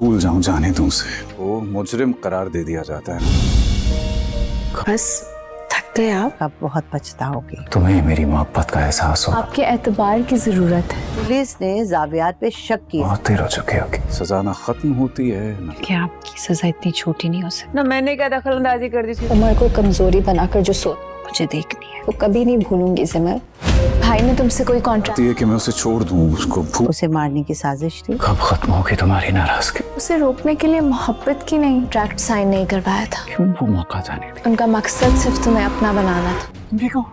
भूल जाऊं जाने दूं से, वो मुजरिम करार दे दिया जाता है ना। बस थक गए आप बहुत पछताओगे। तुम्हें मेरी मोहब्बत का एहसास हो। आपके एतबार की जरूरत है। पुलिस ने जावियात पे शक किया। बहुत देर हो चुकी होगी। सजा ना खत्म होती है ना। क्या आपकी सजा इतनी छोटी नहीं हो सकती? ना मैंने क्या दखल अंदाजी कर दी थी। उमर को कमजोरी बनाकर जो सोच मुझे देखनी है वो कभी नहीं भूलूंगी सिमर। भाई ने तुमसे कोई कॉन्ट्रैक्ट है कि मैं उसे छोड़ दूं, उसको उसे मारने की साजिश थी। कब खत्म होगी तुम्हारी नाराजगी? उसे रोकने के लिए मोहब्बत की नहीं, कॉन्ट्रैक्ट साइन नहीं करवाया था। क्यों वो मौका जाने दी? उनका मकसद सिर्फ तुम्हें अपना बनाना था। देखो,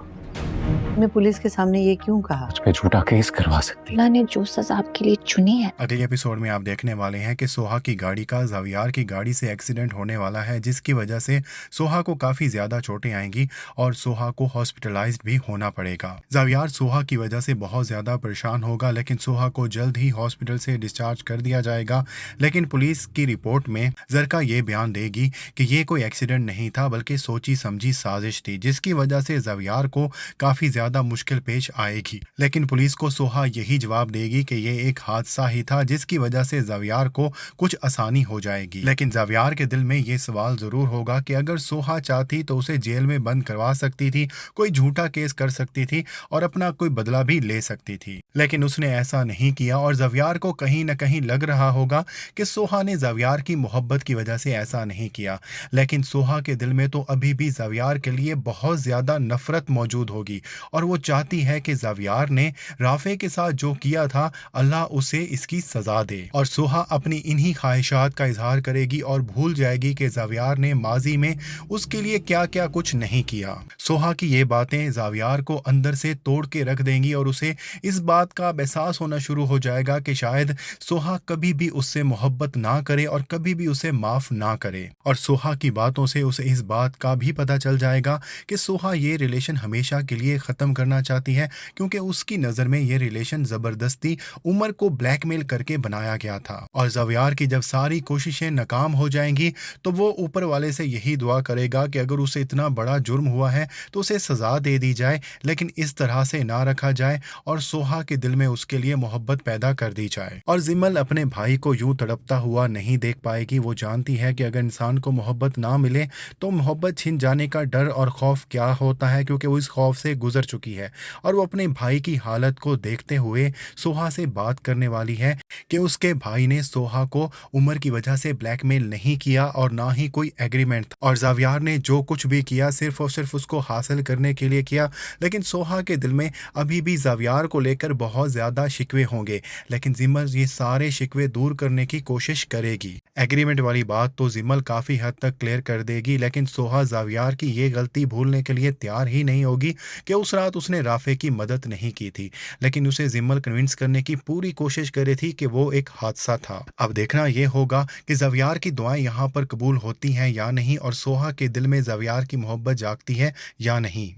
मैं पुलिस के सामने ये क्यों कहा? मुझ पे झूठा केस करवा सकती। अल्लाह ने जो सजा आपके लिए चुनी है। अगले एपिसोड में आप देखने वाले हैं कि सोहा की गाड़ी का जावियार की गाड़ी से एक्सीडेंट होने वाला है, जिसकी वजह से सोहा को काफ़ी ज़्यादा चोटें आएंगी और सोहा को हॉस्पिटलाइज्ड भी होना पड़ेगा। जावियार सोहा की वजह से बहुत ज़्यादा परेशान होगा, लेकिन सोहा को जल्द ही हॉस्पिटल से डिस्चार्ज कर दिया जाएगा। लेकिन पुलिस की रिपोर्ट में जरका ये बयान देगी कि ये कोई एक्सीडेंट नहीं था, बल्कि सोची समझी साजिश थी, जिसकी वजह से जावियार को काफ़ी ज़्यादा मुश्किल पेश आएगी। लेकिन पुलिस को सोहा यही जवाब देगी कि ये एक हादसा ही था, जिसकी वजह से जावियार को कुछ आसानी हो जाएगी। लेकिन जावियार के दिल में ये सवाल जरूर होगा कि अगर सोहा चाहती तो उसे जेल में बंद करवा सकती थी, कोई झूठा केस कर सकती थी और अपना कोई बदला भी ले सकती थी। लेकिन उसने ऐसा नहीं किया और जावियार को कहीं न कहीं लग रहा होगा कि सोहा ने जावियार की मोहब्बत की वजह से ऐसा नहीं किया। लेकिन सोहा के दिल में तो अभी भी जावियार के लिए बहुत ज्यादा नफरत मौजूद होगी और वो चाहती है कि जावियार ने राफे के साथ जो किया था, अल्लाह उसे इसकी सजा दे। और सोहा अपनी इन्हीं ख्वाहिशात का इजहार करेगी और भूल जाएगी कि जावियार ने माजी में उसके लिए क्या क्या कुछ नहीं किया। सोहा की ये बातें जावियार को अंदर से तोड़ के रख देंगी और उसे इस बात का एहसास होना शुरू हो जाएगा कि शायद सोहा कभी भी उससे मोहब्बत ना करे और कभी भी उसे माफ ना करे। और सोहा की बातों से उसे इस बात का भी पता चल जाएगा कि सोहा ये रिलेशन हमेशा के लिए खत्म करना चाहती है, क्योंकि उसकी नजर में ये रिलेशन जबरदस्ती उमर को ब्लैकमेल करके बनाया गया था। और जावियार की जब सारी कोशिशें नाकाम हो जाएंगी तो वो ऊपर वाले से यही दुआ करेगा कि अगर उसे इतना बड़ा जुर्म हुआ है तो उसे सजा दे दी जाए, लेकिन इस तरह से ना रखा जाए और सोहा के दिल में उसके लिए मोहब्बत पैदा कर दी जाए। और जिमल अपने भाई को यूं तड़पता हुआ नहीं देख पाएगी। वो जानती है कि अगर इंसान को मोहब्बत ना मिले तो मोहब्बत छिन जाने का डर और खौफ क्या होता है, क्योंकि वो इस खौफ से गुजर चुकी है। और वो अपने भाई की हालत को देखते हुए सोहा से बात करने वाली है कि उसके भाई ने सोहा को उमर की वजह से ब्लैकमेल नहीं किया और ना ही कोई एग्रीमेंट था, और जावियार ने जो कुछ भी किया सिर्फ और सिर्फ उसको हासिल करने के लिए किया। लेकिन सोहा के दिल में अभी भी जावियार को लेकर बहुत ज्यादा शिकवे होंगे, लेकिन जिमल ये सारे शिकवे दूर करने की कोशिश करेगी। एग्रीमेंट वाली बात तो जिमल काफी हद तक क्लियर कर देगी, लेकिन सोहा जावियार की ये गलती भूलने के लिए तैयार ही नहीं होगी कि उस रात उसने राफे की मदद नहीं की थी, लेकिन उसे जिमल कन्विंस करने की पूरी कोशिश कर रही थी कि वो एक हादसा था। अब देखना यह होगा कि जावियार की दुआएं यहाँ पर कबूल होती हैं या नहीं, और सोहा के दिल में जावियार की मोहब्बत जागती है या नहीं।